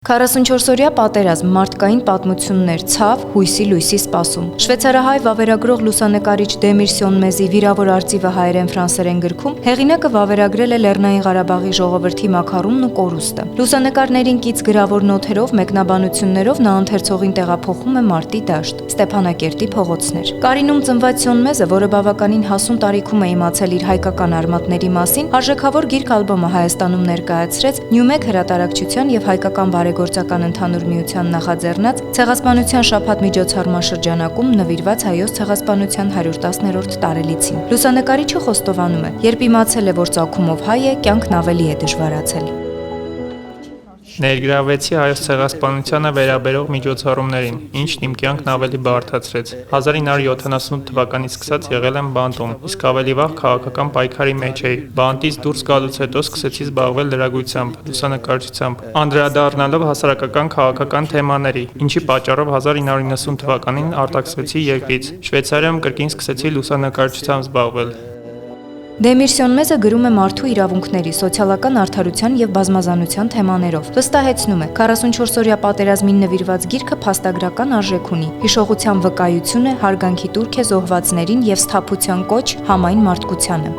44-օրյա պատերազմ, մարդկային պատմություններ, ցավ, հույսի լույսի սպասում։ Շվեյցարահայ վավերագրող լուսանկարիչ Դեմիրսյոն Մեզի վիրավոր արծիվը հայերեն-ֆրանսերեն գրքում հեղինակը վավերագրել է Լեռնային Ղարաբաղի ժողովրդի մաքարումն ու կորուստը։ Լուսանկարներին կից գրավոր նոթերով, մեկնաբանություններով նա ընթերցողին տեղափոխում է մարտի դաշտ, Ստեփանակերտի փողոցներ։ Կարինում ծնված Սյոն Մեզը, որը բավականին հասուն տարիքում է իմացել իր հայկական արմատների մասին, արժեքավոր գիրք ալբոմը Հայաստանում ներկայացրեց Նյումեգ հրատարակչության եւ հայկական Բարեգործական ընդհանուր միության նախաձեռնած ցեղասպանության շաբաթ միջոցառման շրջանակում նվիրված հայոց ցեղասպանության 110-րդ տարելիցին։ Լուսանկարիչը խոստովանում է, երբ իմացել է, որ ծագումով հայ է, կյանքն ավելի է դժվարացել։ Ներգրավեցի հայոց ցեղասպանությանը վերաբերող միջոցառումներին, ինչն իմ կյանքն ավելի բարդացրեց։ 1978 թվականից սկսած եղել եմ բանտում, իսկ ավելի վաղ քաղաքական պայքարի մեջ էի։ Բանտից դուրս գալուց հետո սկսեցի զբաղվել լրագրությամբ, լուսանկարչությամբ, անդրադառնալով հասարակական քաղաքական թեմաների, ինչի պատճառով 1990 թվականին արտաքսվեցի երկրից։ Շվեյցարիայում կրկին սկսեցի լուսանկարչությամբ զբաղվել։ Դեմիրսյոն Մեզը գրում է մարդու իրավունքների, սոցիալական արդարության եւ բազմազանության թեմաներով։ Վստահեցնում է, 44-օրյա պատերազմին նվիրված գիրքը փաստագրական արժեք ունի, հիշողության վկայություն է, հարգանքի տուրք է զոհվածներին եւ սթափության կոչ համայն մարդկությանը։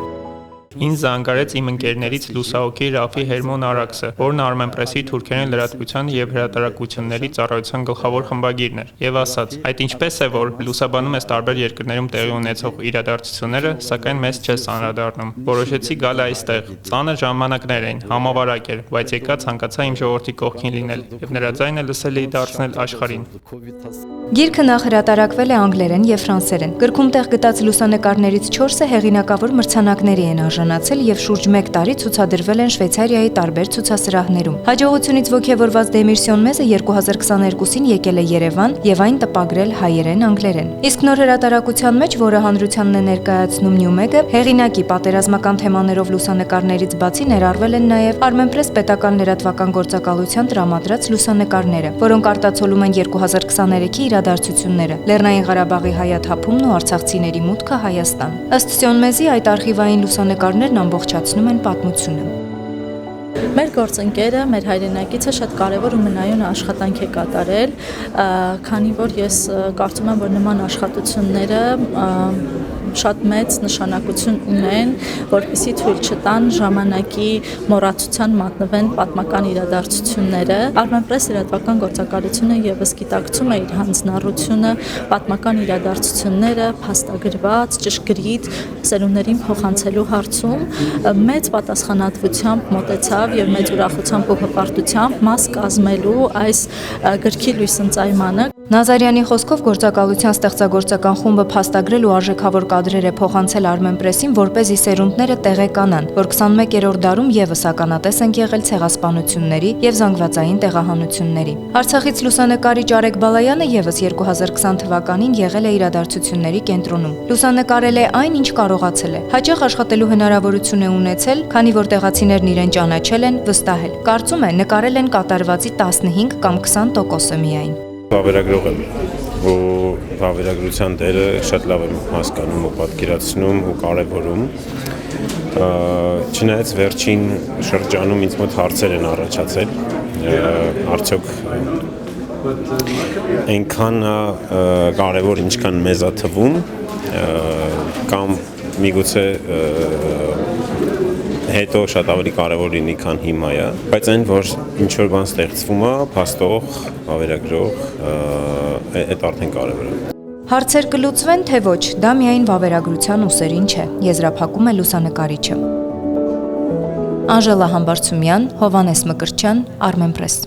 Ինձ զանգարեց իմ ընկերներից լուսահոգի Ռաֆի Հերմոն Արաքսը, որն Armenpress-ի թուրքերեն լրատվության եւ հրատարակությունների ծառայության գլխավոր խմբագիրն էր, եւ ասաց. «Այդ ինչպես է, որ լուսաբանում ես տարբեր երկրներում տեղի ունեցող իրադարձությունները, սակայն մեզ չես անդրադառնում։ Որոշեցի գալ այստեղ։ Ծանր ժամանակներ էին, համավարակ էր, բայց եկա ցանկացա իմ ժողովրդի կողքին լինել եւ նրա ձայնը լսելի դարձնել աշխարհին»։ Գիրքը նախ հրատարակվել է անգլերեն եւ ֆրանսերեն։ Գրքում տեղ գտած լուսանկարներից 4-ը հեղինակավոր մրցանակների են արժանացել եւ շուրջ 1 տարի ցուցադրվել են Շվեյցարիայի տարբեր ցուցասրահներում։ Հաջողությունից ոգևորված Դեմիրսյոն Մեզը 2022-ին եկել է Երևան եւ այն տպագրել հայերեն-անգլերեն։ Իսկ նոր հրատարակության մեջ, որը հանրությանն է ներկայացնում Նյումեգը, հեղինակի պատերազմական թեմաներով լուսանկարներից բացի ներառվել են նաեւ Armenpress պետական լրատվական գործակալության տրամադրած լուսանկարները, որոնք արտացոլում են 2023-ի իրադարձությունները, Լեռնային Ղարաբաղի հայաթափումն ու արցախցիների մուտքը Հայաստան։ Ըստ Սյոն Մեզի այդ արխիվային լուսանկարներն ամբողջացնում են պատմությունը։ Մեր գործընկերը, մեր հայրենակիցը շատ կարևոր ու մնայուն աշխատանք է կատարել, քանի որ ես կարծում եմ, որ նման աշխատությունները շատ մեծ նշանակություն ունեն, որպեսզի թույլ չտան ժամանակի մոռացության մատնվեն պատմական իրադարձությունները։ Armenpress լրատվական գործակալությունը եւս գիտակցում է իր հանձնառությունը պատմական իրադարձությունները փաստագրված, ճշգրիտ սերունդներին փոխանցելու հարցում մեծ պատասխանատվությամբ մոտեցավ եւ մեծ ուրախությամբ ու հպարտությամբ մաս կազմելու այս գրքի լույսընծայմանը։ Նազարյանի խոսքով գործակալության ստեղծագործական խումբը փաստագրել ու արժեքավոր կադրեր է փոխանցել Armenpress-ին, որպեսզի սերունդները տեղեկանան, որ 21-րդ դարում եւս ականատես են եղել ցեղասպանությունների եւ զանգվածային տեղահանությունների։ Արցախից լուսանկարիչ Արեգ Բալայանը եւս 2020 թվականին եղել է իրադարձությունների կենտրոնում։ Լուսանկարել է այն, ինչ կարողացել է։ Հաճախ աշխատելու հնարավորություն է ունեցել, քանի որ տեղացիներն իրեն ճանաչել են, վստահել։ Կարծում է, նկարել են կատարվածի 15 կամ 20%-ը միայն։ Վավերագրող եմ, ու վավերագրության դերը շատ լավ եմ հասկանում ու պատկերացնում ու կարևորում։ Չնայած վերջին շրջանում ինձ մոտ հարցեր են առաջացել, արդյոք այնքան կարևոր ինչքան մեզ է թվում, կամ միգուցե հետո շատ ավելի կարևոր լինի, քան հիմա է, բայց այն, որ ինչ-որ բան ստեղծվում է, փաստող, վավերագրող, այդ արդեն կարևոր է։ Հարցեր կլուծվեն, թե ոչ, դա միայն վավերագրության ուսերին չէ, եզրափակում է լուսանկարիչը։ Անժելա Համբարձումյան, Հովհաննես Մկրտչյան, Armenpress։